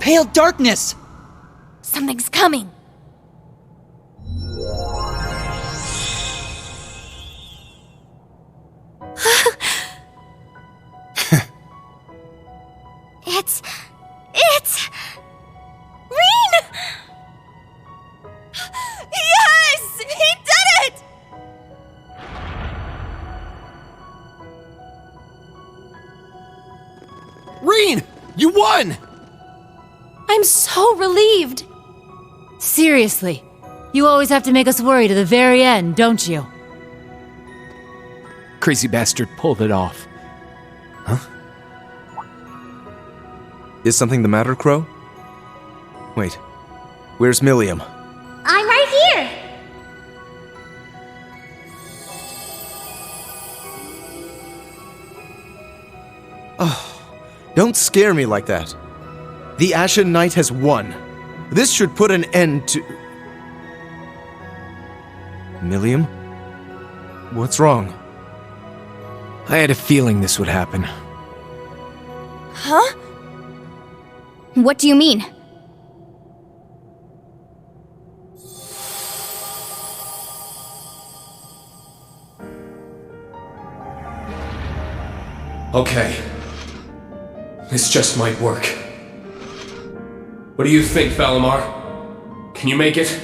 pale darkness! Something's coming. It's... Rean! Yes! He did it! Rean! You won! I'm so relieved. Seriously, you always have to make us worry to the very end, don't you? Crazy bastard pulled it off. Huh? Is something the matter, Crow? Wait, where's Milliam? I'm right here! Oh, don't scare me like that. The Ashen Knight has won. This should put an end to... Milliam? What's wrong? I had a feeling this would happen. Huh? What do you mean? Okay. This just might work. What do you think, Valimar? Can you make it?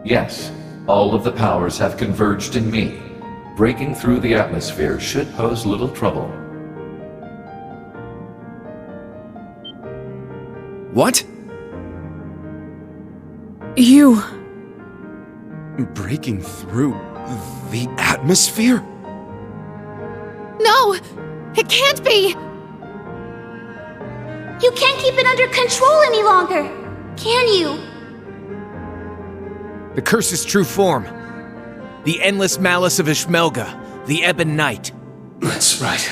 Yes, all of the powers have converged in me. Breaking through the atmosphere should pose little trouble. What? You... Breaking through the atmosphere? No! It can't be! You can't keep it under control any longer, can you? The curse's true form. The endless malice of Ishmelga, the Ebon Knight. That's right.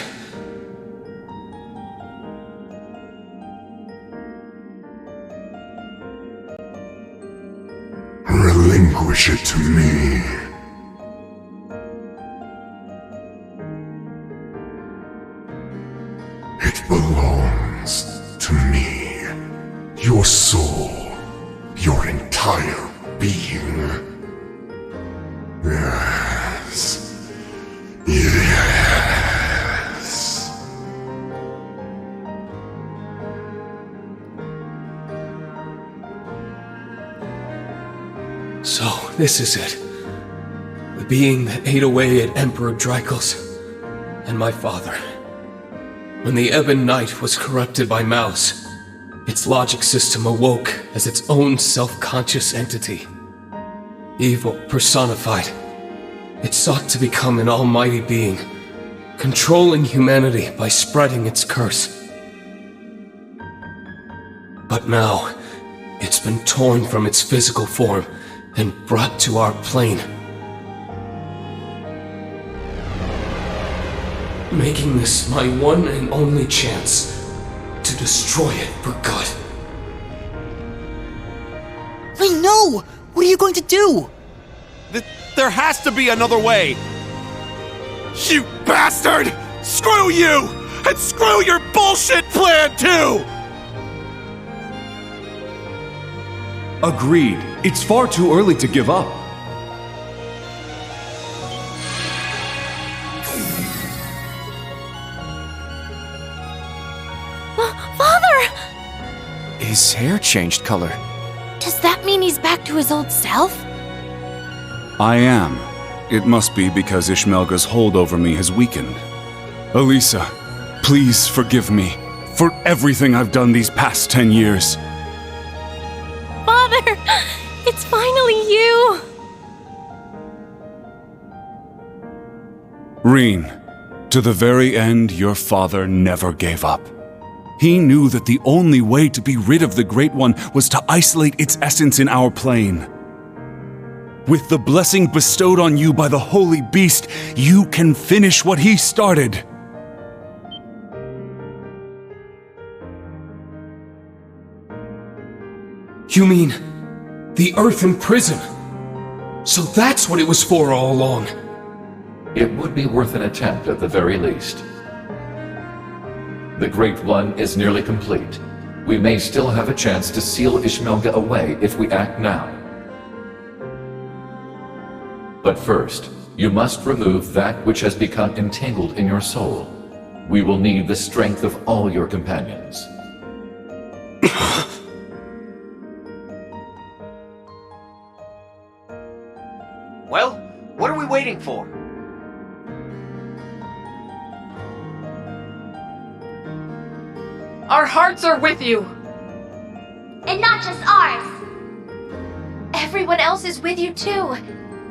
Relinquish it to me. It belongs to me. Your soul, your entire being. Yes. Yes. So, this is it. The being that ate away at Emperor Drycles and my father. When the Ebon Knight was corrupted by Malice, its logic system awoke as its own self-conscious entity. Evil personified. It sought to become an almighty being, controlling humanity by spreading its curse. But now, it's been torn from its physical form and brought to our plane. Making this my one and only chance to destroy it for good. Wait, no! What are you going to do? There has to be another way! You bastard! Screw you! And screw your bullshit plan too! Agreed. It's far too early to give up. Father! His hair changed color. Does that mean he's back to his old self? I am. It must be because Ishmelga's hold over me has weakened. Elisa, please forgive me for everything I've done these past 10 years. Father! It's finally you! Rean, to the very end, your father never gave up. He knew that the only way to be rid of the Great One was to isolate its essence in our plane. With the blessing bestowed on you by the Holy Beast, you can finish what he started. You mean, the Earthen Prison? So that's what it was for all along. It would be worth an attempt at the very least. The Great One is nearly complete. We may still have a chance to seal Ishmelga away if we act now. But first, you must remove that which has become entangled in your soul. We will need the strength of all your companions. Well, what are we waiting for? Our hearts are with you! And not just ours. Everyone else is with you too.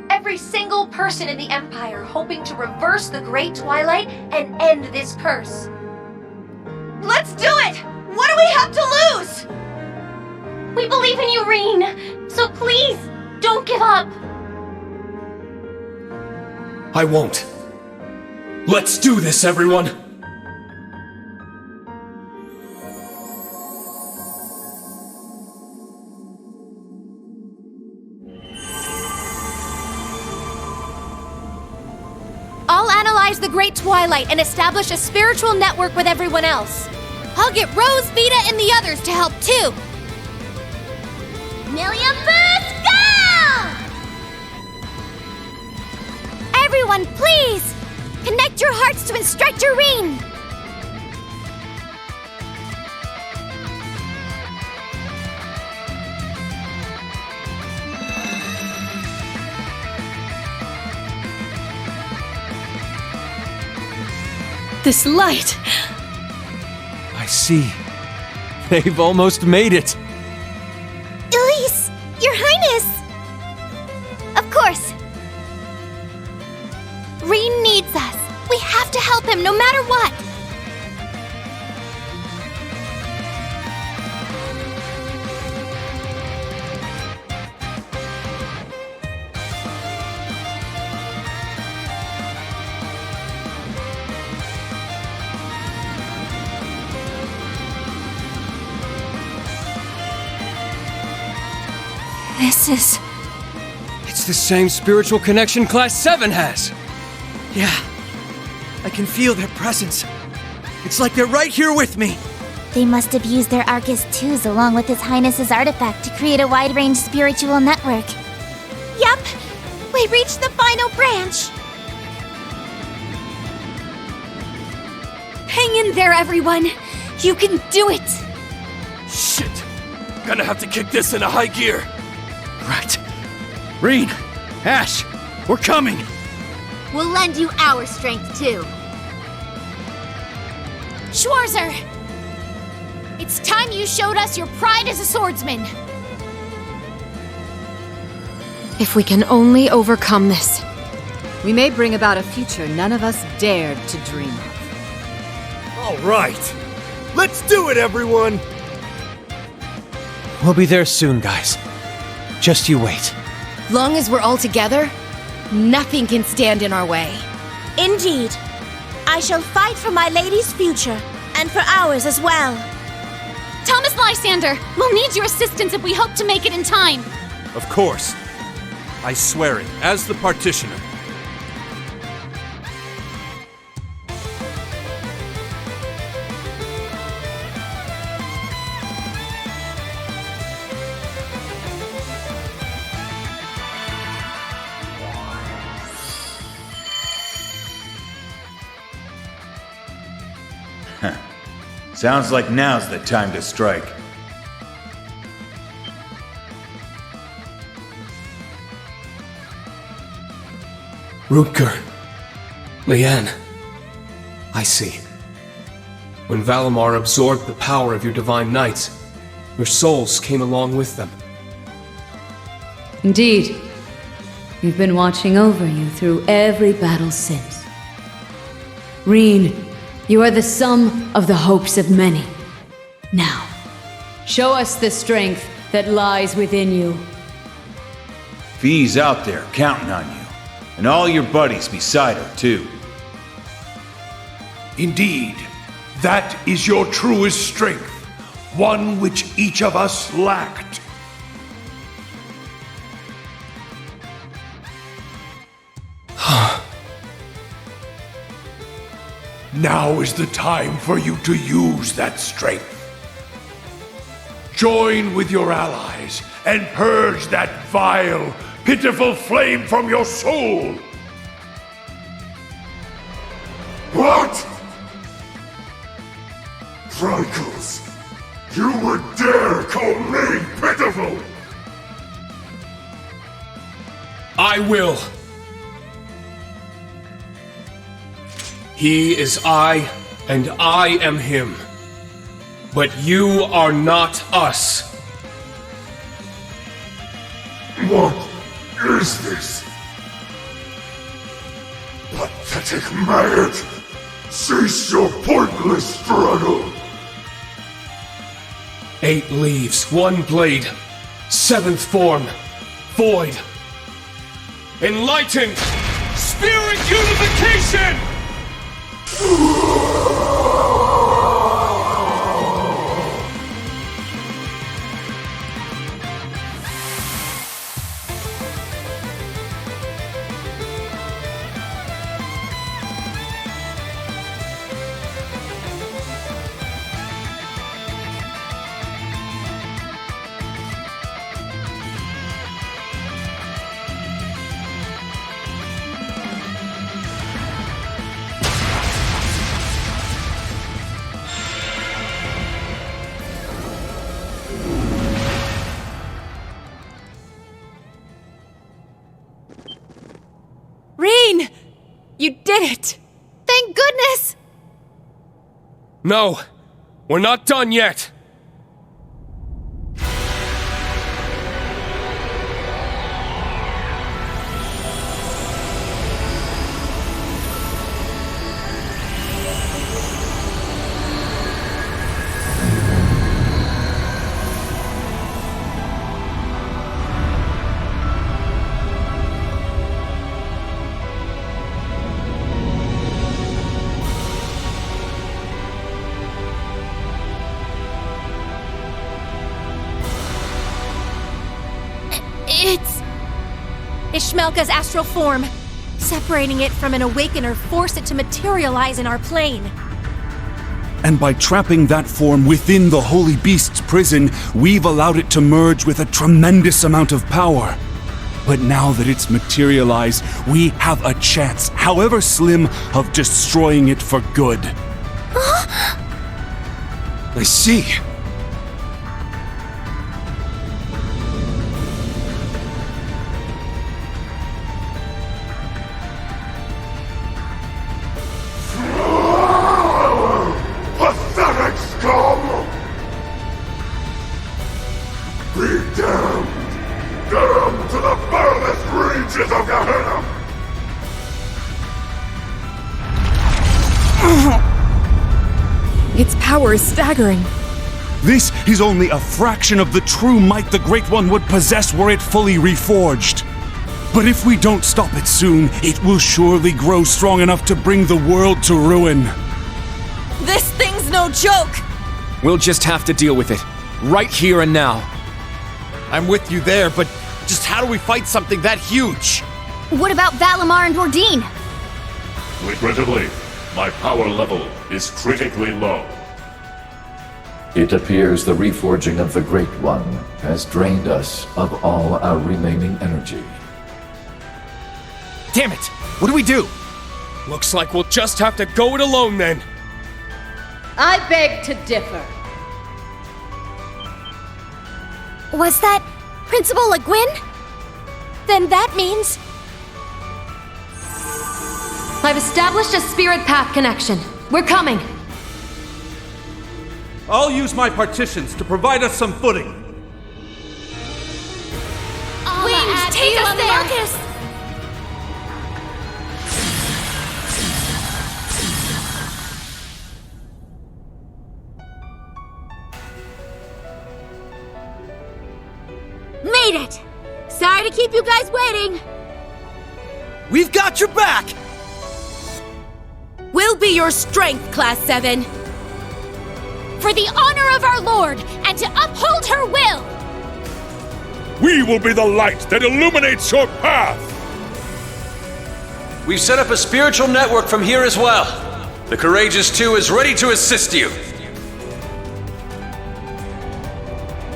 Every single person in the Empire hoping to reverse the Great Twilight and end this curse. Let's do it! What do we have to lose? We believe in you, Rean. So please, don't give up. I won't. Let's do this, everyone! I'll analyze the Great Twilight and establish a spiritual network with everyone else. I'll get Rose, Vita, and the others to help too. Million Boost, go! Everyone, please! Connect your hearts to Instructor Rean! This light! I see. They've almost made it. Elise! Your Highness! Of course. Rean needs us. We have to help him no matter what. This is... It's the same spiritual connection Class 7 has. Yeah. I can feel their presence. It's like they're right here with me. They must have used their Arcus twos along with His Highness's artifact to create a wide-range spiritual network. Yup! We reached the final branch! Hang in there, everyone! You can do it! Shit! Gonna have to kick this into high gear. Right. Rean! Ash! We're coming! We'll lend you our strength, too. Schwarzer! It's time you showed us your pride as a swordsman. If we can only overcome this, we may bring about a future none of us dared to dream of. All right. Let's do it, everyone! We'll be there soon, guys. Just you wait. Long as we're all together, nothing can stand in our way. Indeed. I shall fight for my lady's future, and for ours as well. Thomas Lysander, we'll need your assistance if we hope to make it in time. Of course. I swear it, as the partitioner. Sounds like now's the time to strike. Rutger. Leanne. I see. When Valimar absorbed the power of your divine knights, your souls came along with them. Indeed. We've been watching over you through every battle since. Rean, you are the sum of the hopes of many. Now, show us the strength that lies within you. Vi's out there counting on you, and all your buddies beside her, too. Indeed, that is your truest strength, one which each of us lacked. Now is the time for you to use that strength. Join with your allies and purge that vile, pitiful flame from your soul! What? Drycles, you would dare call me pitiful? I will. He is I, and I am him. But you are not us. What is this? Pathetic maggot! Cease your pointless struggle! 8 leaves, 1 blade, 7th form, void. Enlightened! Spirit unification! Rean! You did it! Thank goodness! No, we're not done yet. It's Ishmelka's astral form. Separating it from an awakener forced it to materialize in our plane. And by trapping that form within the Holy Beast's prison, we've allowed it to merge with a tremendous amount of power. But now that it's materialized, we have a chance, however slim, of destroying it for good. I see. Pathetic scum! Be damned! Damned to the furthest reaches of Gehenna! Its power is staggering. This is only a fraction of the true might the Great One would possess were it fully reforged. But if we don't stop it soon, it will surely grow strong enough to bring the world to ruin. This thing's no joke! We'll just have to deal with it, right here and now. I'm with you there, but just how do we fight something that huge? What about Valimar and Bordine? Regrettably, my power level is critically low. It appears the reforging of the Great One has drained us of all our remaining energy. Damn it! What do we do? Looks like we'll just have to go it alone then. I beg to differ. Was that Principal Le Guin? Then that means... I've established a spirit path connection. We're coming. I'll use my partitions to provide us some footing. Wings, take us there! Marcus! Made it! Sorry to keep you guys waiting. We've got your back! We'll be your strength, Class 7. For the honor of our Lord, and to uphold her will! We will be the light that illuminates your path! We've set up a spiritual network from here as well. The Courageous 2 is ready to assist you.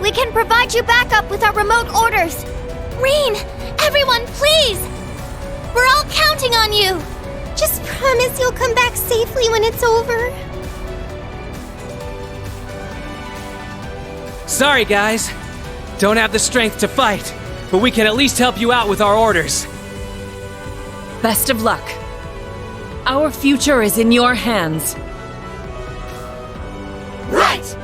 We can provide you backup with our remote orders. Rean, everyone, please! We're all counting on you! Just promise you'll come back safely when it's over. Sorry, guys. Don't have the strength to fight, but we can at least help you out with our orders. Best of luck. Our future is in your hands. Right!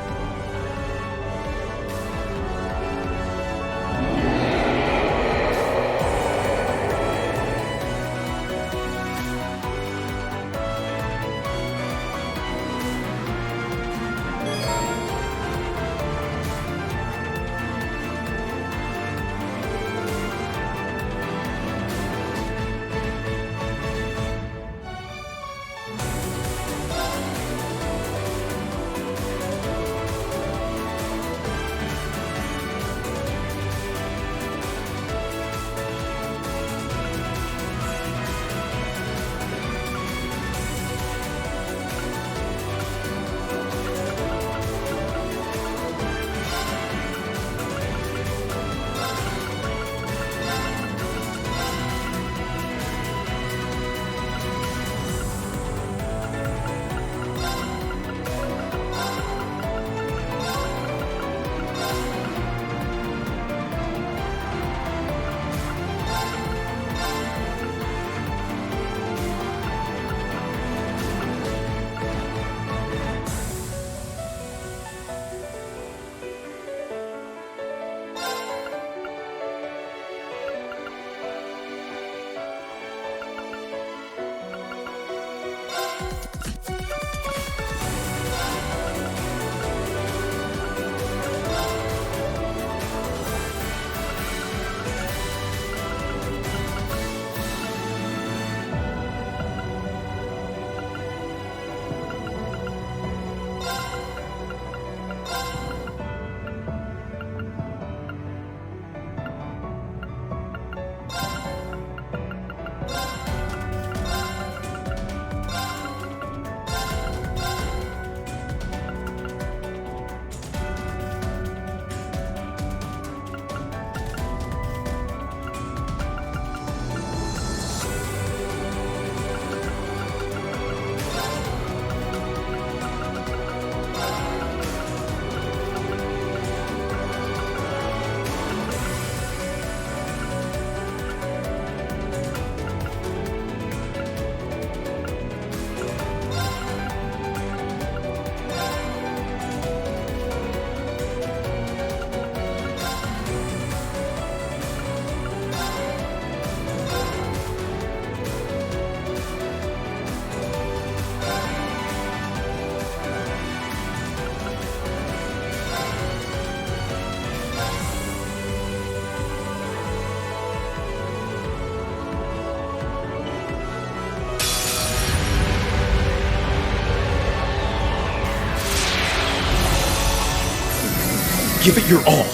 Give it your all.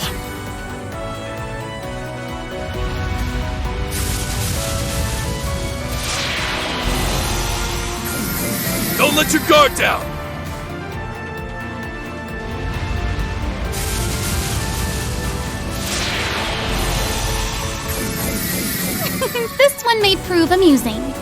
Don't let your guard down! This one may prove amusing.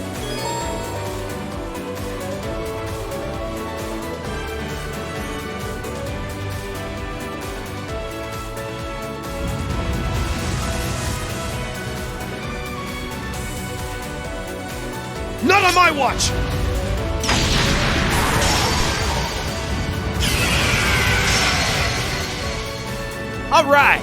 Not on my watch! All right.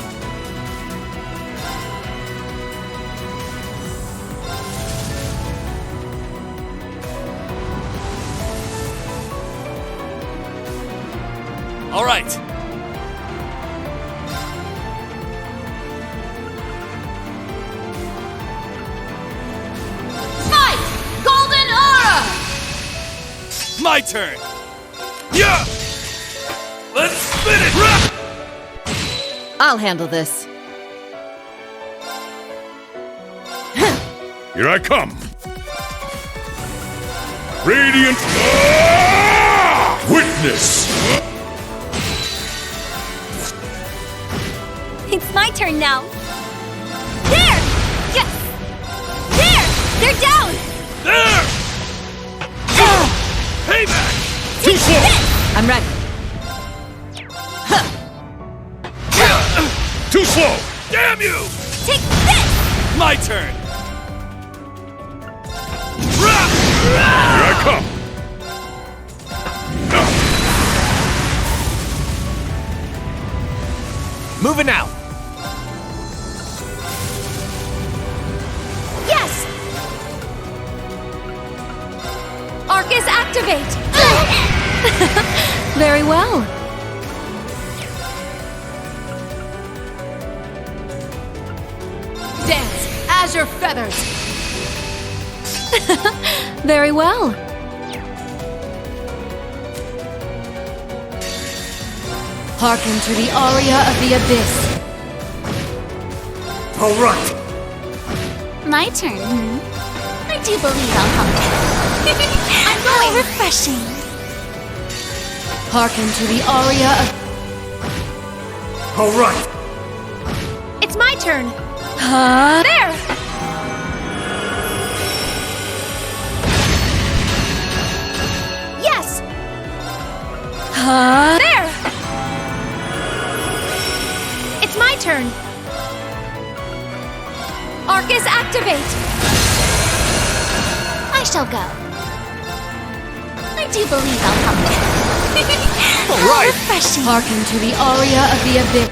All right. Fight! Golden Aura! My turn! Yeah! Let's spin it! Rah! I'll handle this. Here I come! Radiant... Witness! It's my turn now. There! Yes! There! They're down! There! Payback! Too slow! I'm ready. Too slow! Damn you! Take this! My turn! Here I come! Moving out. Yes! Arcus, activate! Very well. Dance, azure feathers! Very well. Hearken to the aria of the abyss. All right. My turn. I do believe I'll help you. I'm going refreshing. Hearken to the aria of... All right. It's my turn. There! Yes! There! It's my turn. Arcus, activate! I shall go. I do believe I'll help you. All right. Refreshing. Hearken to the aria of the abyss.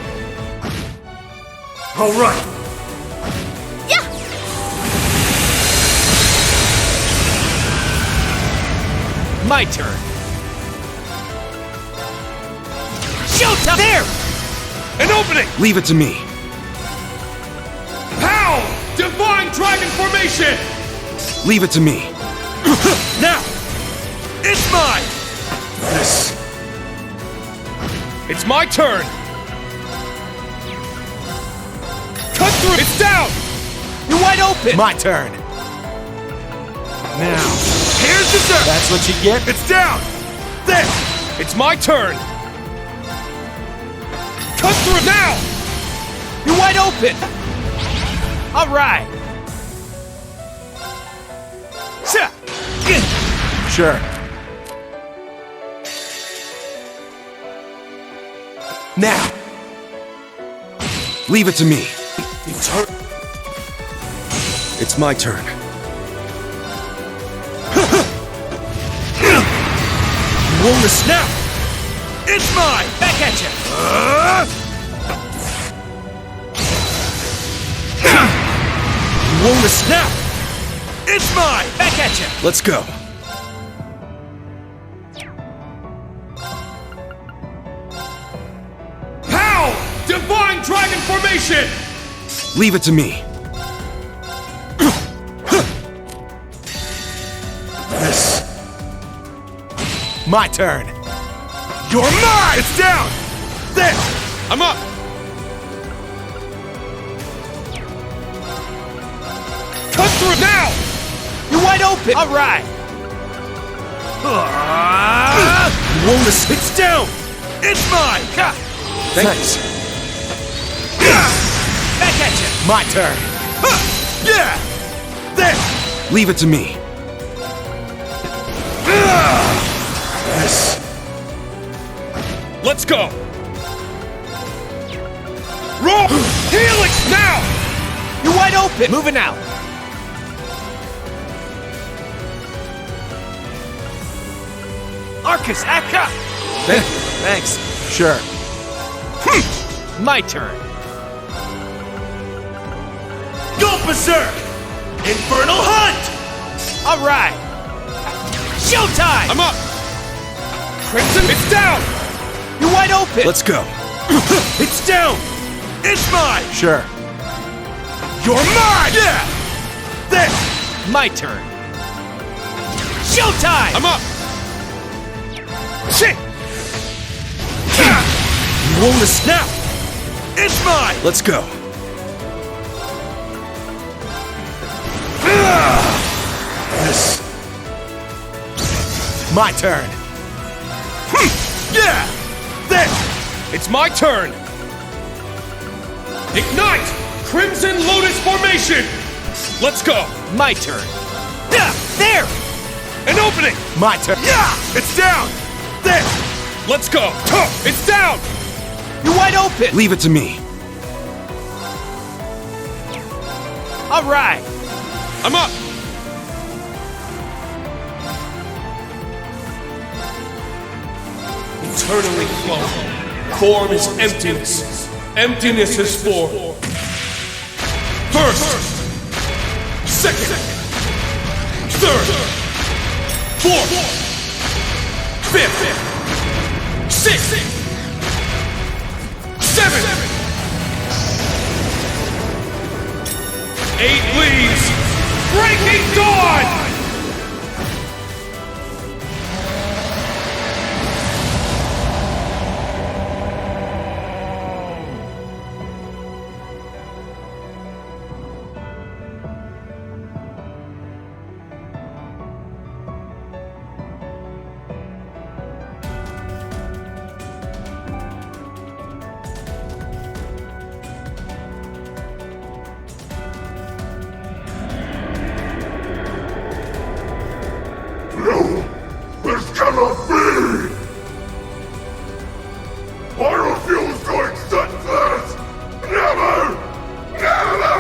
All right. Yeah! My turn. Showtime! There! An opening! Leave it to me. Pow! Divine Dragon Formation! Leave it to me. Now! It's mine! This. It's my turn! Cut through! It's down! You're wide open! My turn. Now. Here's the dirt! That's what you get? It's down! There! It's my turn! Cut through now! You're wide open! All right! Sure. Now. Leave it to me. It's her. It's my turn. You won't snap! It's mine! Back at you! You won't snap! It's mine! Back at you! Let's go. Pow! Divine Dragon Formation! Leave it to me. This. My turn. You're mine! It's down! There! I'm up! Cut through now! You're wide open! All right! You won't It's down! It's mine! Thanks. Back at you! My turn. Yeah! There! Leave it to me. This. Let's go! Roll! Helix now! You're wide open! Moving out! Arcus, Akka! Thanks. Sure. My turn. Go berserk! Infernal Hunt! All right! Showtime! I'm up! Crimson, it's down! You're wide open! Let's go. It's down! It's mine! Sure. You're mine! Yeah! There! My turn. Showtime! I'm up! Shit! You won't snap. It's mine! Let's go. This. My turn. Yeah! There! It's my turn! Ignite! Crimson Lotus Formation! Let's go! My turn. Yeah, there! An opening! My turn. Yeah! It's down! There! Let's go! It's down! You're wide open! Leave it to me. All right! I'm up! Eternally flow. Form is emptiness. Emptiness is form. First! Second! Third! Fourth! Fifth! Sixth! Seventh! 8 leaves! Breaking Dawn! No! This cannot be! I refuse to accept this! Never! Never!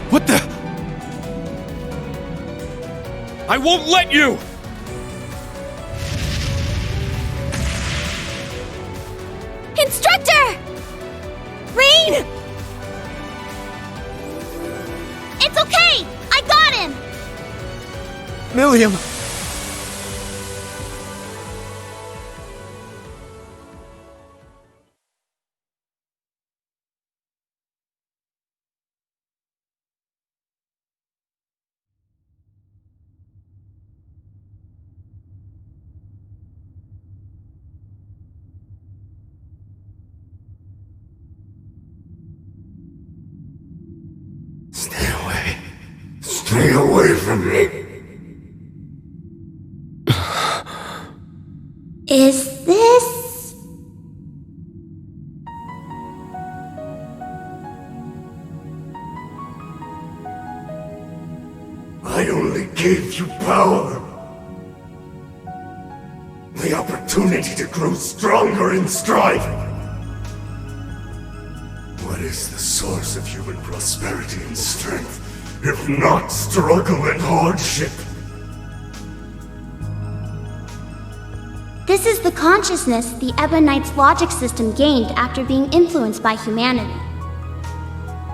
What the? I won't let you! Instructor! Rain! It's okay! I got him! Millium! Stay away. Stay away from me. Is this... I only gave you power. The opportunity to grow stronger in strife. What is the source of human prosperity and strength, if not struggle and hardship? This is the consciousness the Ebonite's logic system gained after being influenced by humanity.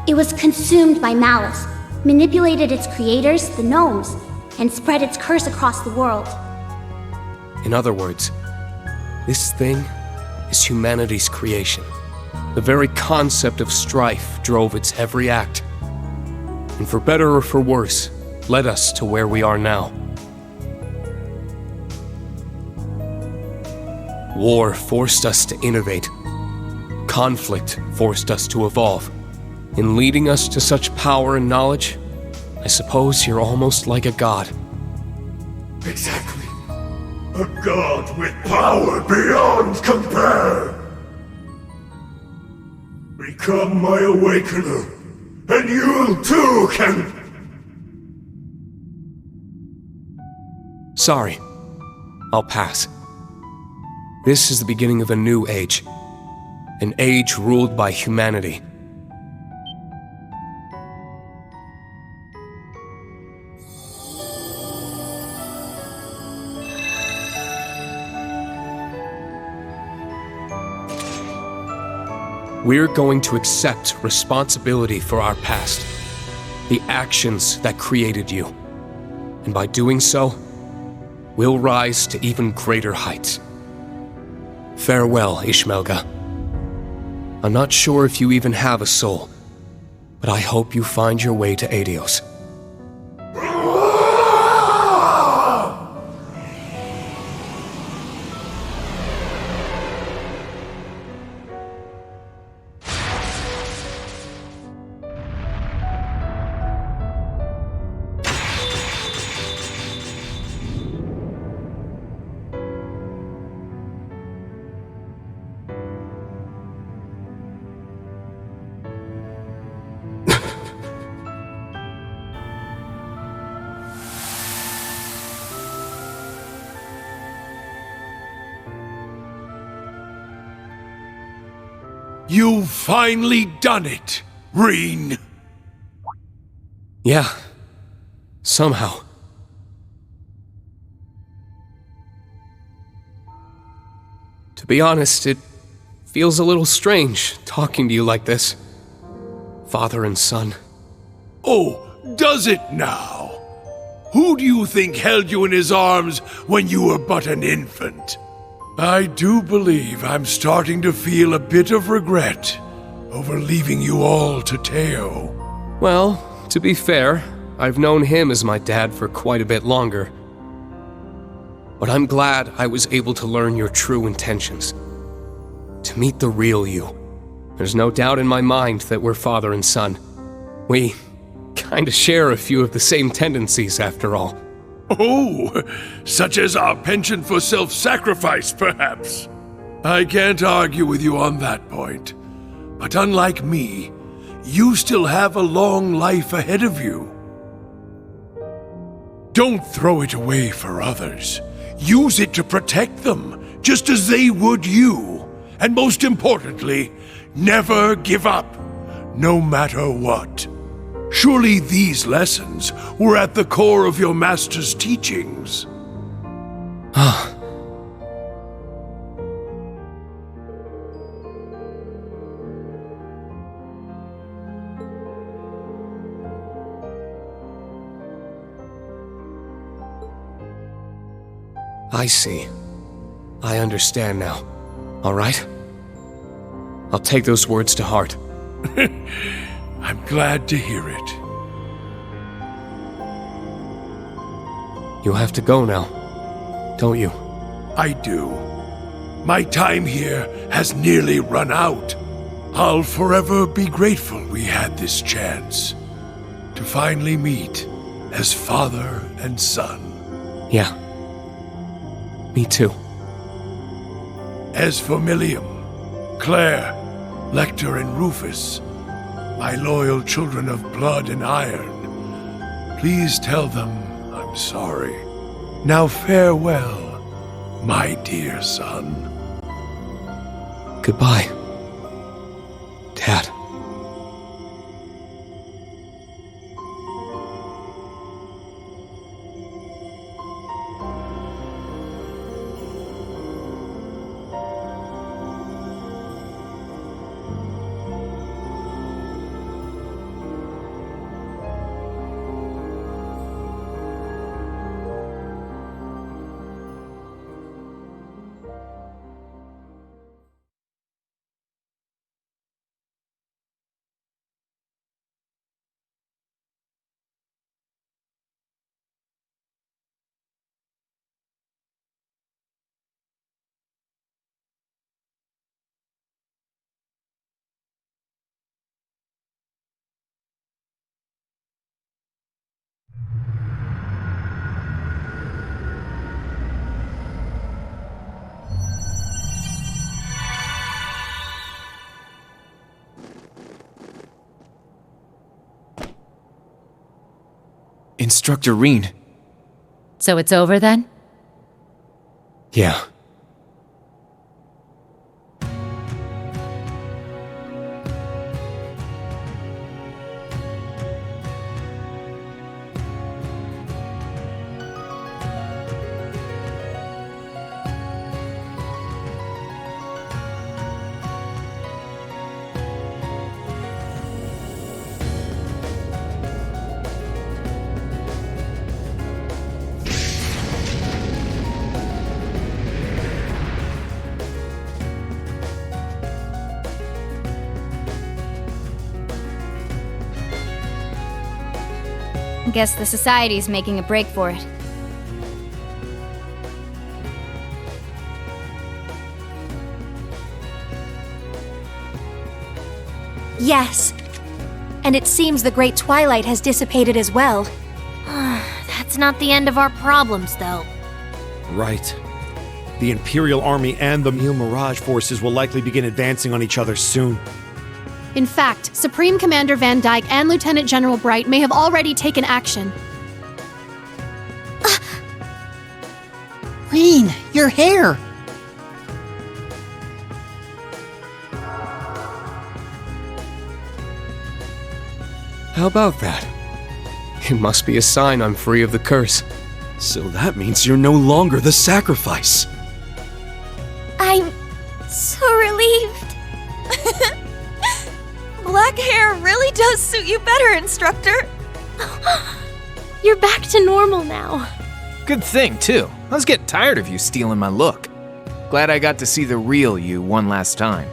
It was consumed by malice, manipulated its creators, the gnomes, and spread its curse across the world. In other words, this thing is humanity's creation. The very concept of strife drove its every act. And for better or for worse, led us to where we are now. War forced us to innovate. Conflict forced us to evolve. In leading us to such power and knowledge, I suppose you're almost like a god. Exactly. A god with power beyond compare. Become my awakener, and you too can... Sorry. I'll pass. This is the beginning of a new age. An age ruled by humanity. We're going to accept responsibility for our past, the actions that created you. And by doing so, we'll rise to even greater heights. Farewell, Ishmelga. I'm not sure if you even have a soul, but I hope you find your way to Aidios. You've finally done it, Reen. Yeah. Somehow. To be honest, it feels a little strange talking to you like this. Father and son. Oh, does it now? Who do you think held you in his arms when you were but an infant? I do believe I'm starting to feel a bit of regret over leaving you all to Teo. Well, to be fair, I've known him as my dad for quite a bit longer. But I'm glad I was able to learn your true intentions. To meet the real you. There's no doubt in my mind that we're father and son. We kinda share a few of the same tendencies, after all. Oh, such as our penchant for self-sacrifice, perhaps. I can't argue with you on that point. But unlike me, you still have a long life ahead of you. Don't throw it away for others. Use it to protect them, just as they would you. And most importantly, never give up, no matter what. Surely these lessons were at the core of your master's teachings. I see. I understand now. All right? I'll take those words to heart. I'm glad to hear it. You have to go now, don't you? I do. My time here has nearly run out. I'll forever be grateful we had this chance to finally meet as father and son. Yeah. Me too. As for Millium, Claire, Lecter, and Rufus, my loyal children of blood and iron, please tell them I'm sorry. Now farewell, my dear son. Goodbye, Dad. Instructor Reen. So it's over then? Yeah. Guess the Society's making a break for it. Yes. And it seems the Great Twilight has dissipated as well. That's not the end of our problems, though. Right. The Imperial Army and the Mule Mirage forces will likely begin advancing on each other soon. In fact, Supreme Commander Van Dyke and Lieutenant General Bright may have already taken action. Reen, your hair! How about that? It must be a sign I'm free of the curse. So that means you're no longer the sacrifice. I'm so relieved. Black hair really does suit you better, Instructor. You're back to normal now. Good thing, too. I was getting tired of you stealing my look. Glad I got to see the real you one last time.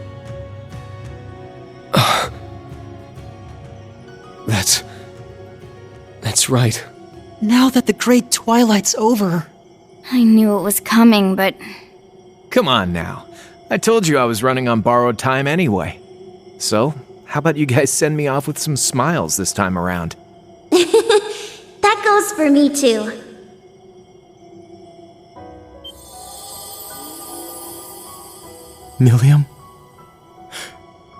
That's right. Now that the Great Twilight's over... I knew it was coming, but... Come on now. I told you I was running on borrowed time anyway. So, how about you guys send me off with some smiles this time around? That goes for me too. Millium?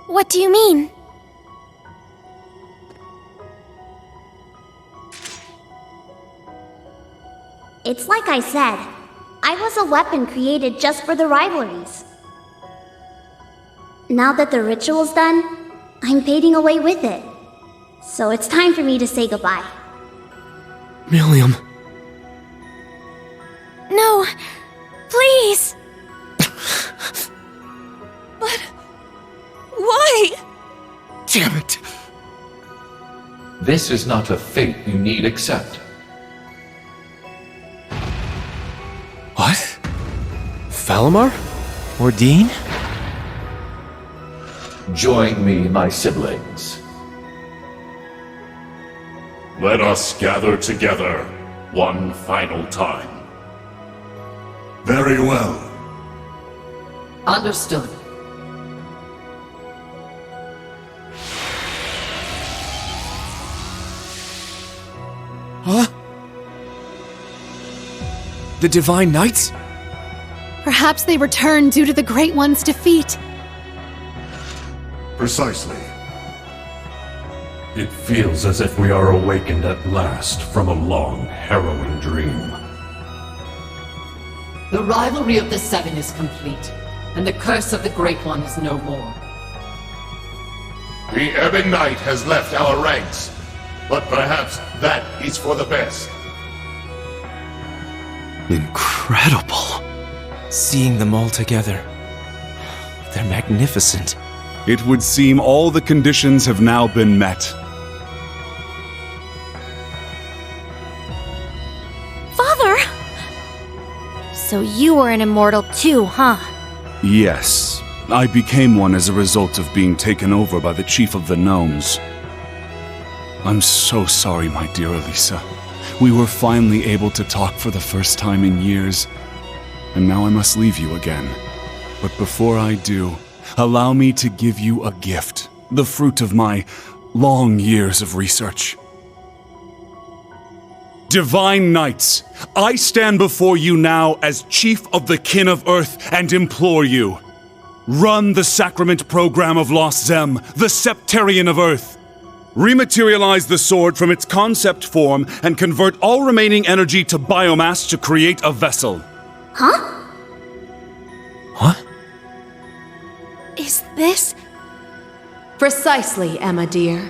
What do you mean? It's like I said. I was a weapon created just for the rivalries. Now that the ritual's done, I'm fading away with it. So it's time for me to say goodbye. Millium. No, please. But why? Damn it. This is not a fate you need accept. What? Falamar? Ordine? Join me, my siblings. Let us gather together one final time. Very well. Understood. Huh? The Divine Knights? Perhaps they returned due to the Great One's defeat. Precisely. It feels as if we are awakened at last from a long, harrowing dream. The rivalry of the Seven is complete, and the curse of the Great One is no more. The Ebon Knight has left our ranks, but perhaps that is for the best. Incredible. Seeing them all together. They're magnificent. It would seem all the conditions have now been met. Father! So you were an immortal too, huh? Yes, I became one as a result of being taken over by the Chief of the Gnomes. I'm so sorry, my dear Elisa. We were finally able to talk for the first time in years, and now I must leave you again. But before I do, allow me to give you a gift, the fruit of my long years of research. Divine Knights, I stand before you now as Chief of the Kin of Earth and implore you. Run the Sacrament Program of Lost Zem, the Septarian of Earth. Rematerialize the sword from its concept form and convert all remaining energy to biomass to create a vessel. Huh? What? Is this... Precisely, Emma dear.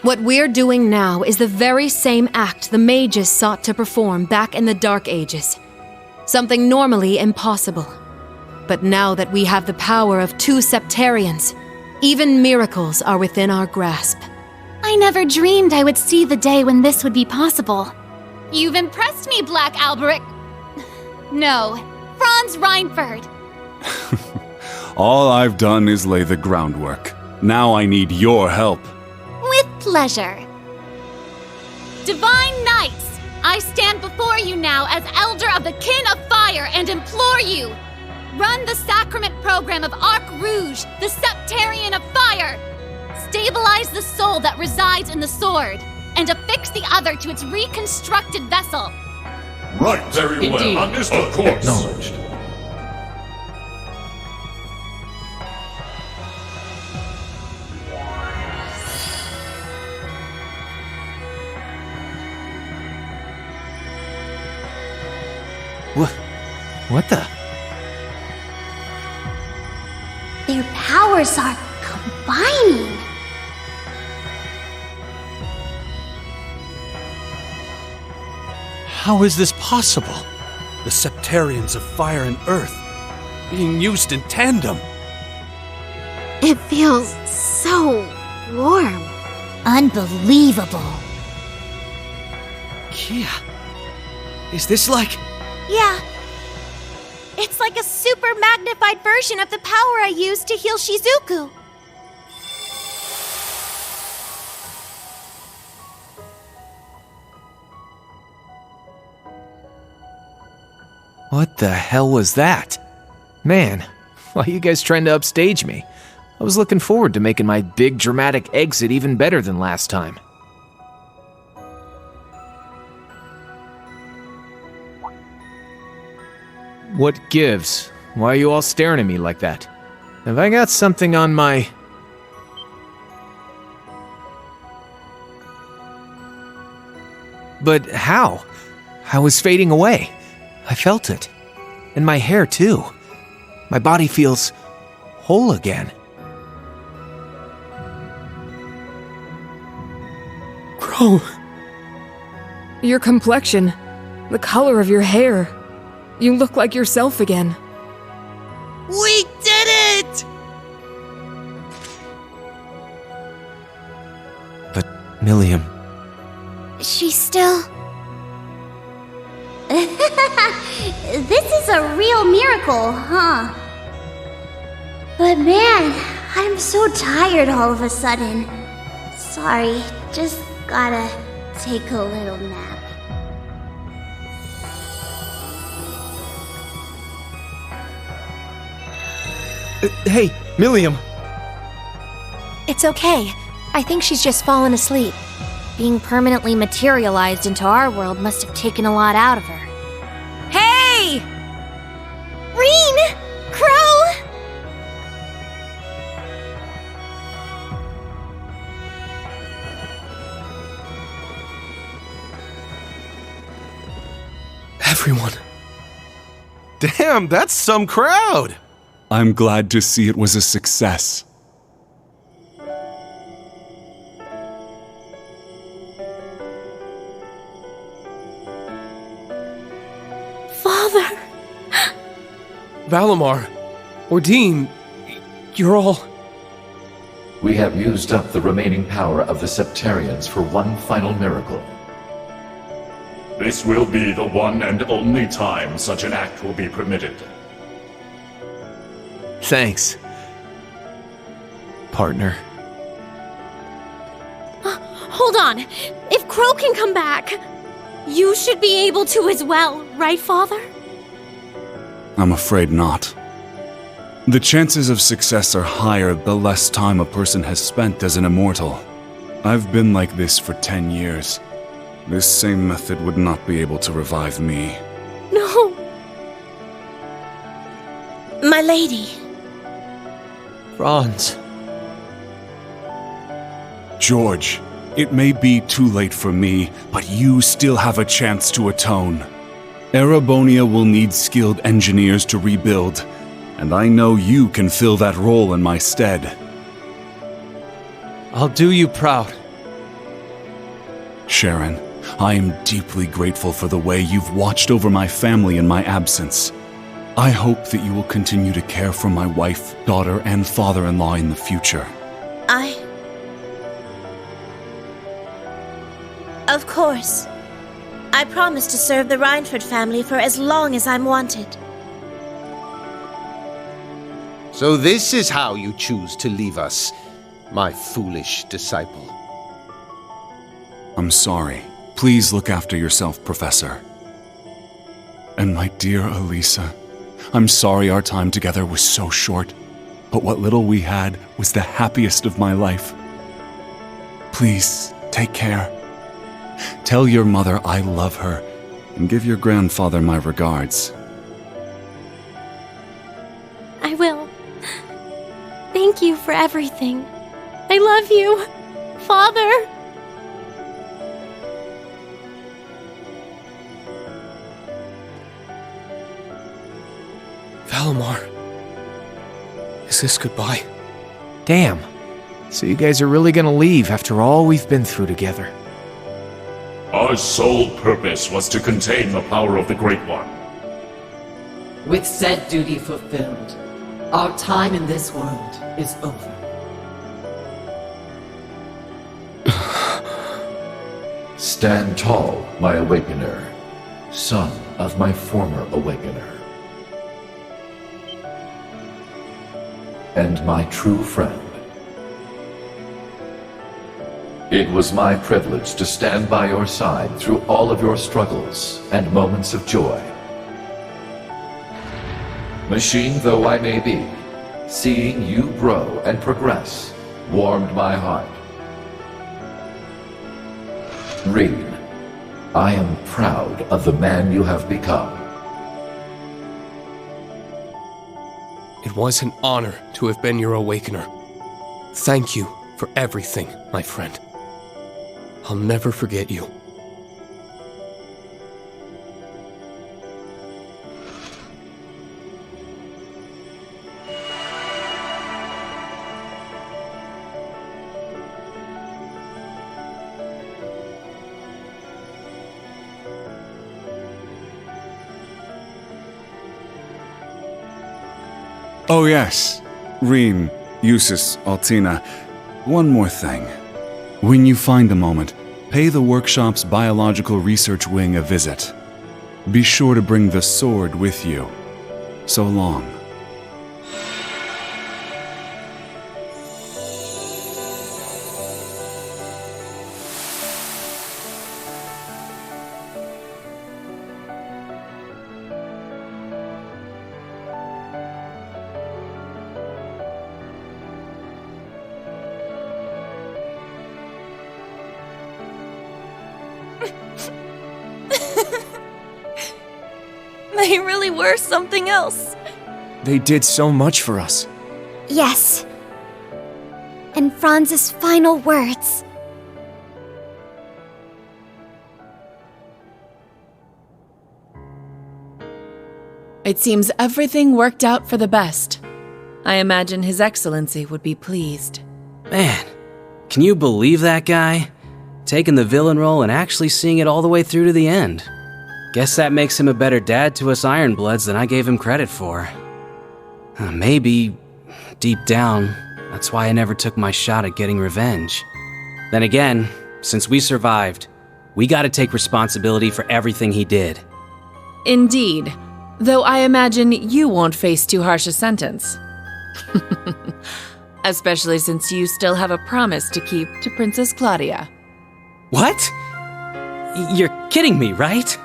What we're doing now is the very same act the mages sought to perform back in the Dark Ages. Something normally impossible. But now that we have the power of 2 Septarians, even miracles are within our grasp. I never dreamed I would see the day when this would be possible. You've impressed me, Black Alberic. No, Franz Reinford. All I've done is lay the groundwork. Now I need your help. With pleasure. Divine Knights, I stand before you now as Elder of the Kin of Fire and implore you. Run the Sacrament Program of Arc Rouge, the Septarian of Fire. Stabilize the soul that resides in the sword, and affix the other to its reconstructed vessel. Right, very Indeed. well. Understood. Of course. Acknowledged. What the? Their powers are combining. How is this possible? The Septarians of Fire and Earth being used in tandem. It feels so warm. Unbelievable. Kia, is this like... Yeah. It's like a super magnified version of the power I used to heal Shizuku. What the hell was that? Man, why are you guys trying to upstage me? I was looking forward to making my big dramatic exit even better than last time. What gives? Why are you all staring at me like that? Have I got something on my... But how? I was fading away. I felt it. And my hair, too. My body feels whole again. Crow. Your complexion, the color of your hair. You look like yourself again. We did it! But, Milliam... She's still... This is a real miracle, huh? But man, I'm so tired all of a sudden. Sorry, just gotta take a little nap. Hey, Milliam! It's okay. I think she's just fallen asleep. Being permanently materialized into our world must have taken a lot out of her. Hey! Reen! Crow! Everyone. Damn, that's some crowd! I'm glad to see it was a success. Father! Valimar, Ordine, you're all... We have used up the remaining power of the Septarians for one final miracle. This will be the one and only time such an act will be permitted. Thanks, partner. Hold on. If Crow can come back, you should be able to as well, right, Father? I'm afraid not. The chances of success are higher the less time a person has spent as an immortal. I've been like this for 10 years. This same method would not be able to revive me. No. My lady. Franz. George, it may be too late for me, but you still have a chance to atone. Erebonia will need skilled engineers to rebuild, and I know you can fill that role in my stead. I'll do you proud. Sharon, I am deeply grateful for the way you've watched over my family in my absence. I hope that you will continue to care for my wife, daughter, and father-in-law in the future. Of course. I promise to serve the Reinford family for as long as I'm wanted. So this is how you choose to leave us, my foolish disciple. I'm sorry. Please look after yourself, Professor. And my dear Elisa, I'm sorry our time together was so short, but what little we had was the happiest of my life. Please, take care. Tell your mother I love her, and give your grandfather my regards. I will. Thank you for everything. I love you, Father. Valimar. Is Is this goodbye? Damn. So you guys are really gonna leave after all we've been through together? Our sole purpose was to contain the power of the Great One. With said duty fulfilled, our time in this world is over. Stand tall, my awakener, son of my former awakener. And my true friend. It was my privilege to stand by your side through all of your struggles and moments of joy. Machine though I may be, seeing you grow and progress warmed my heart. Reed, I am proud of the man you have become. It was an honor to have been your awakener. Thank you for everything, my friend. I'll never forget you. Oh yes, Reen, Eustace, Altina. One more thing. When you find a moment, pay the workshop's biological research wing a visit. Be sure to bring the sword with you. So long. They really were something else. They did so much for us. Yes. And Franz's final words. It seems everything worked out for the best. I imagine His Excellency would be pleased. Man, can you believe that guy? Taking the villain role and actually seeing it all the way through to the end. Guess that makes him a better dad to us Ironbloods than I gave him credit for. Maybe, deep down, that's why I never took my shot at getting revenge. Then again, since we survived, we gotta take responsibility for everything he did. Indeed, though I imagine you won't face too harsh a sentence. Especially since you still have a promise to keep to Princess Claudia. What? You're kidding me, right?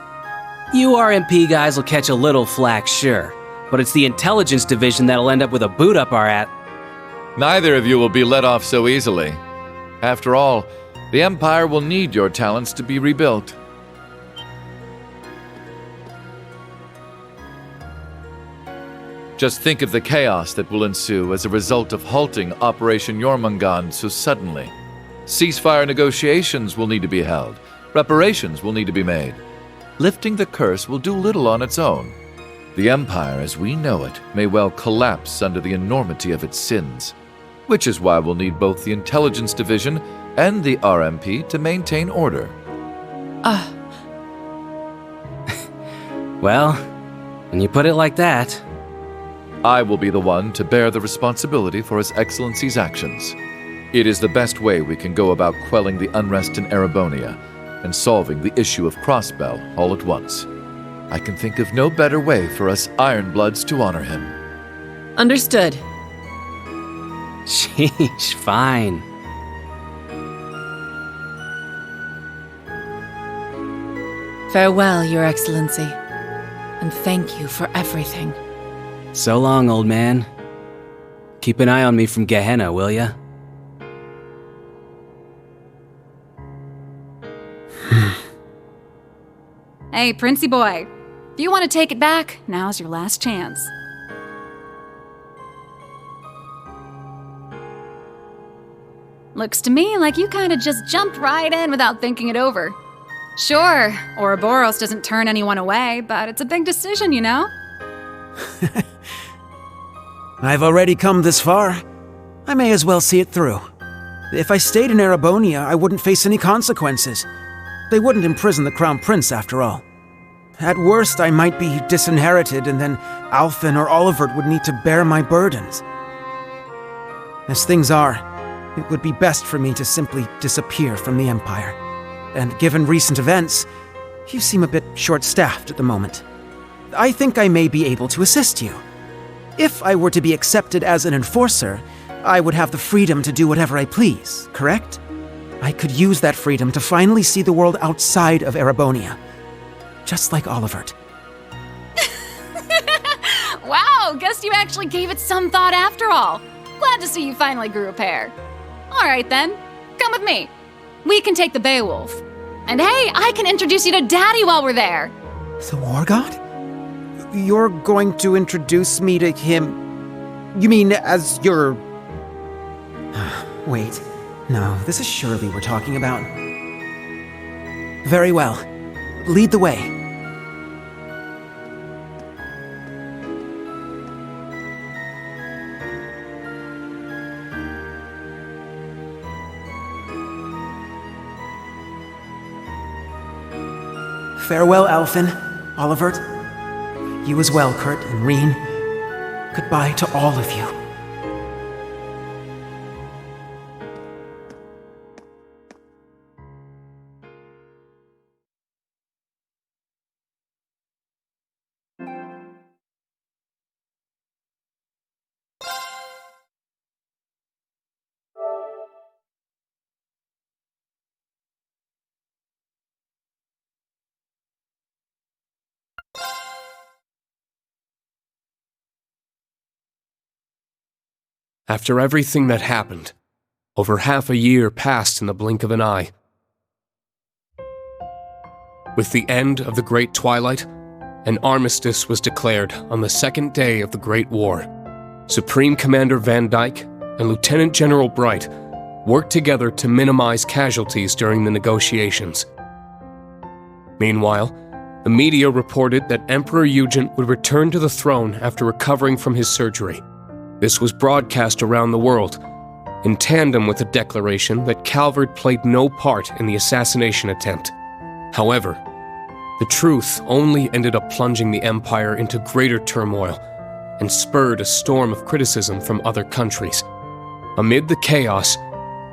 You RMP guys will catch a little flack, sure, but it's the intelligence division that'll end up with a boot up our at. Neither of you will be let off so easily. After all, the Empire will need your talents to be rebuilt. Just think of the chaos that will ensue as a result of halting Operation Jormungand so suddenly. Ceasefire negotiations will need to be held. Reparations will need to be made. Lifting the curse will do little on its own. The Empire as we know it may well collapse under the enormity of its sins, which is why we'll need both the Intelligence Division and the RMP to maintain order. Well, when you put it like that... I will be the one to bear the responsibility for His Excellency's actions. It is the best way we can go about quelling the unrest in Erebonia and solving the issue of Crossbell all at once. I can think of no better way for us Ironbloods to honor him. Understood. Sheesh, fine. Farewell, Your Excellency, and thank you for everything. So long, old man. Keep an eye on me from Gehenna, will ya? Hey, Princey boy. If you want to take it back, now's your last chance. Looks to me like you kind of just jumped right in without thinking it over. Sure, Ouroboros doesn't turn anyone away, but it's a big decision, you know? I've already come this far. I may as well see it through. If I stayed in Erebonia, I wouldn't face any consequences. They wouldn't imprison the Crown Prince, after all. At worst, I might be disinherited, and then Alphen or Olivert would need to bear my burdens. As things are, it would be best for me to simply disappear from the Empire. And given recent events, you seem a bit short-staffed at the moment. I think I may be able to assist you. If I were to be accepted as an enforcer, I would have the freedom to do whatever I please, correct? I could use that freedom to finally see the world outside of Erebonia. Just like Olivert. Wow, guess you actually gave it some thought after all. Glad to see you finally grew a pair. All right then, come with me. We can take the Beowulf. And hey, I can introduce you to Daddy while we're there. The War God? You're going to introduce me to him? You mean as your... Wait, no, this is Shirley we're talking about. Very well. Lead the way. Farewell, Alphen, Olivert. You as well, Kurt and Reen. Goodbye to all of you. After everything that happened, over half a year passed in the blink of an eye. With the end of the Great Twilight, an armistice was declared on the second day of the Great War. Supreme Commander Van Dyke and Lieutenant General Bright worked together to minimize casualties during the negotiations. Meanwhile, the media reported that Emperor Eugent would return to the throne after recovering from his surgery. This was broadcast around the world, in tandem with the declaration that Calvard played no part in the assassination attempt. However, the truth only ended up plunging the Empire into greater turmoil and spurred a storm of criticism from other countries. Amid the chaos,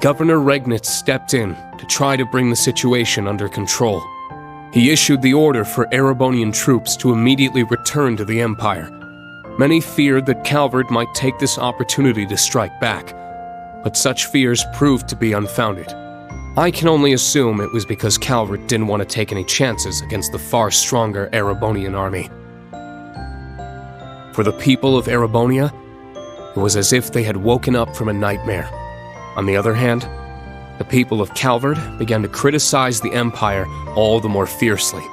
Governor Regnitz stepped in to try to bring the situation under control. He issued the order for Erebonian troops to immediately return to the Empire. Many feared that Calvard might take this opportunity to strike back, but such fears proved to be unfounded. I can only assume it was because Calvard didn't want to take any chances against the far stronger Erebonian army. For the people of Erebonia, it was as if they had woken up from a nightmare. On the other hand, the people of Calvard began to criticize the Empire all the more fiercely.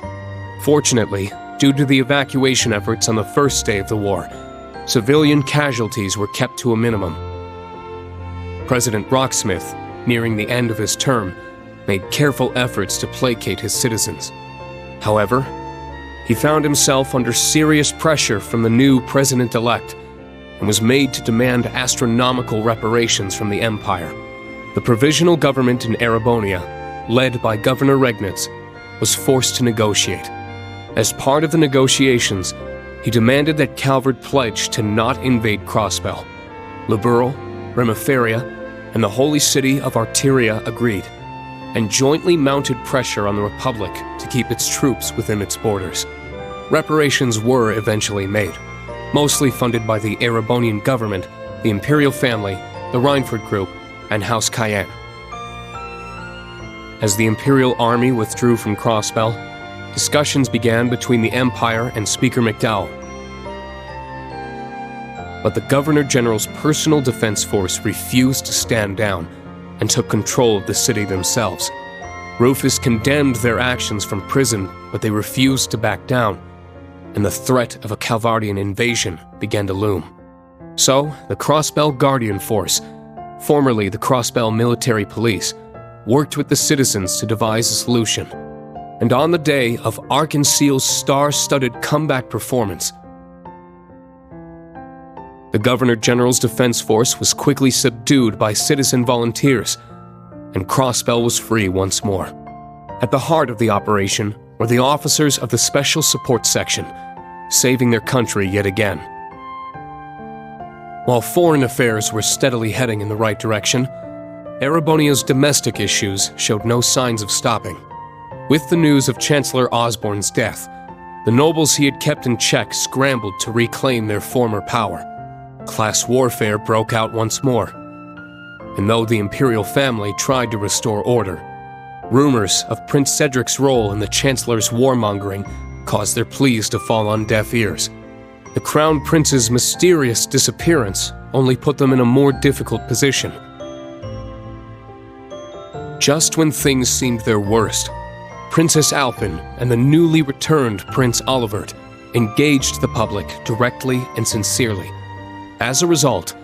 Fortunately, due to the evacuation efforts on the first day of the war, civilian casualties were kept to a minimum. President Rocksmith, nearing the end of his term, made careful efforts to placate his citizens. However, he found himself under serious pressure from the new president-elect and was made to demand astronomical reparations from the Empire. The provisional government in Erebonia, led by Governor Regnitz, was forced to negotiate. As part of the negotiations, he demanded that Calvard pledge to not invade Crossbell. Liberl, Remiferia, and the holy city of Arteria agreed, and jointly mounted pressure on the Republic to keep its troops within its borders. Reparations were eventually made, mostly funded by the Erebonian government, the Imperial family, the Reinford Group, and House Cayenne. As the Imperial army withdrew from Crossbell, discussions began between the Empire and Speaker McDowell. But the Governor General's personal defense force refused to stand down and took control of the city themselves. Rufus condemned their actions from prison, but they refused to back down, and the threat of a Calvardian invasion began to loom. So, the Crossbell Guardian Force, formerly the Crossbell Military Police, worked with the citizens to devise a solution. And on the day of Arkansas's star-studded comeback performance, The Governor General's defense force was quickly subdued by citizen volunteers, and Crossbell was free once more. At the heart of the operation were the officers of the Special Support Section, saving their country yet again. While foreign affairs were steadily heading in the right direction, Erebonia's domestic issues showed no signs of stopping. With the news of Chancellor Osborne's death, the nobles he had kept in check scrambled to reclaim their former power. Class warfare broke out once more. And though the imperial family tried to restore order, rumors of Prince Cedric's role in the Chancellor's warmongering caused their pleas to fall on deaf ears. The Crown Prince's mysterious disappearance only put them in a more difficult position. Just when things seemed their worst, Princess Alpin and the newly returned Prince Olivert engaged the public directly and sincerely. As a result,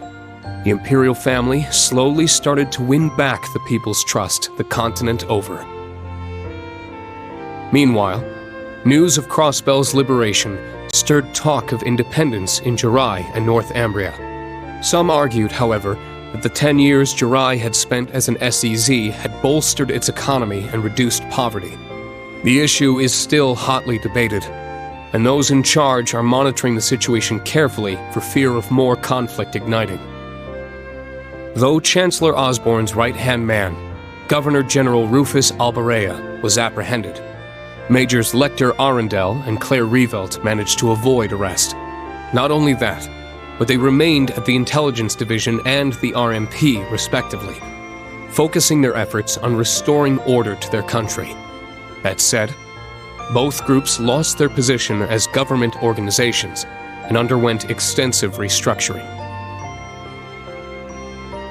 the imperial family slowly started to win back the people's trust the continent over. Meanwhile, news of Crossbell's liberation stirred talk of independence in Jirai and North Ambria. Some argued, however, that the 10 years Jirai had spent as an SEZ had bolstered its economy and reduced poverty. The issue is still hotly debated, and those in charge are monitoring the situation carefully for fear of more conflict igniting. Though Chancellor Osborne's right-hand man, Governor General Rufus Albarea, was apprehended, Majors Lecter Arundel and Claire Revelt managed to avoid arrest. Not only that, but they remained at the Intelligence Division and the RMP, respectively, focusing their efforts on restoring order to their country. That said, both groups lost their position as government organizations and underwent extensive restructuring.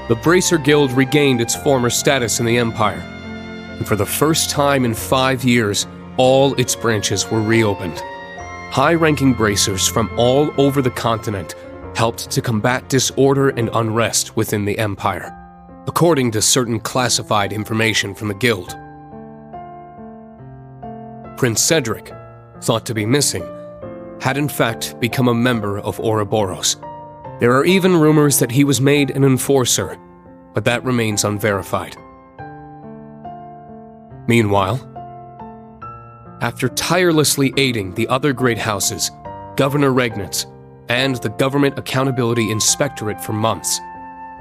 The Bracer Guild regained its former status in the Empire, and for the first time in 5 years, all its branches were reopened. High-ranking bracers from all over the continent helped to combat disorder and unrest within the Empire, according to certain classified information from the Guild. Prince Cedric, thought to be missing, had in fact become a member of Ouroboros. There are even rumors that he was made an enforcer, but that remains unverified. Meanwhile, after tirelessly aiding the other great houses, Governor Regnitz, and the Government Accountability Inspectorate for months,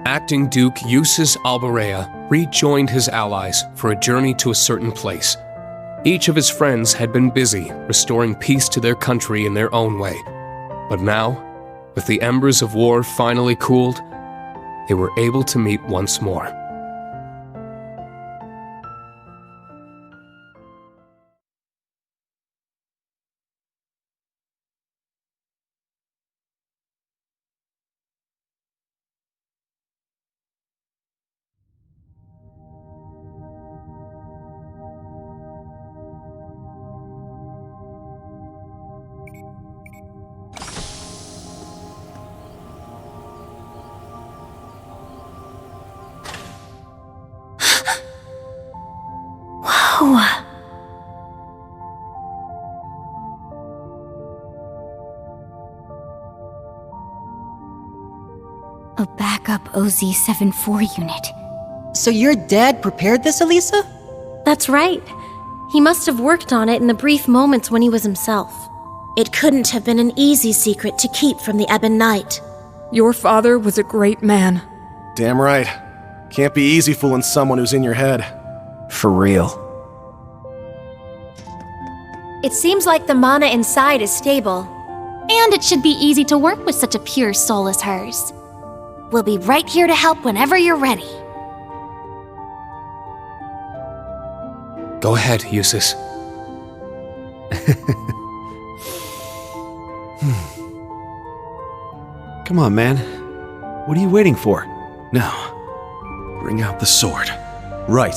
Acting Duke Eustace Albarea rejoined his allies for a journey to a certain place. Each of his friends had been busy restoring peace to their country in their own way. But now, with the embers of war finally cooled, they were able to meet once more. A backup OZ-74 unit. So your dad prepared this, Elisa? That's right. He must have worked on it in the brief moments when he was himself. It couldn't have been an easy secret to keep from the Ebon Knight. Your father was a great man. Damn right. Can't be easy fooling someone who's in your head. For real. It seems like the mana inside is stable. And it should be easy to work with such a pure soul as hers. We'll be right here to help whenever you're ready. Go ahead, Eustace. Come on, man. What are you waiting for? Now, bring out the sword. Right.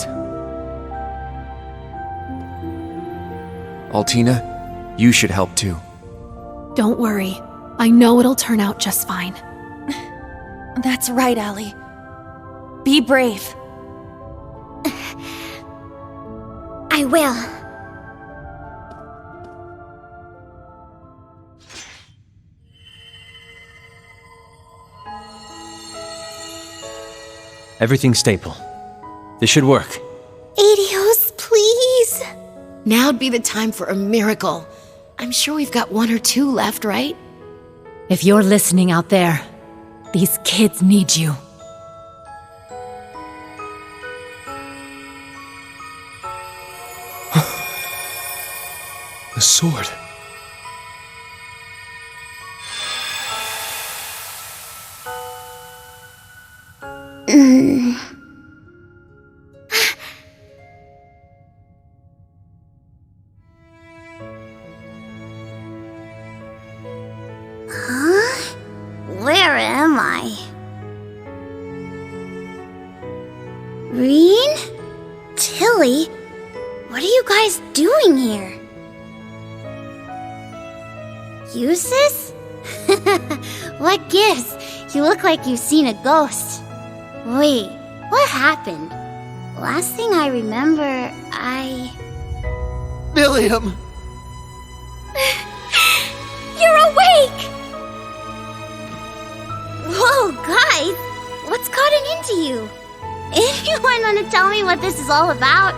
Altina, you should help too. Don't worry. I know it'll turn out just fine. That's right, Allie. Be brave. I will. Everything's staple. This should work. Adios, please. Now'd be the time for a miracle. I'm sure we've got 1 or 2 left, right? If you're listening out there, these kids need you. The sword. Huh? Where am I? Reen? Tilly? What are you guys doing here? Eustace? What gives? You look like you've seen a ghost. Wait, what happened? Last thing I remember, William! You're awake! Whoa, guys! What's gotten into you? Anyone want to tell me what this is all about?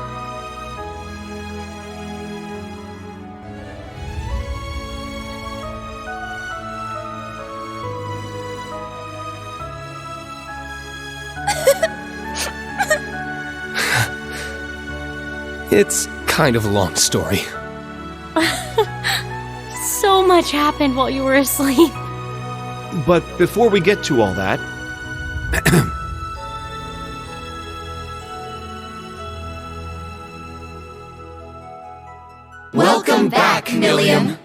It's kind of a long story. So much happened while you were asleep. But before we get to all that... Welcome back, Millium.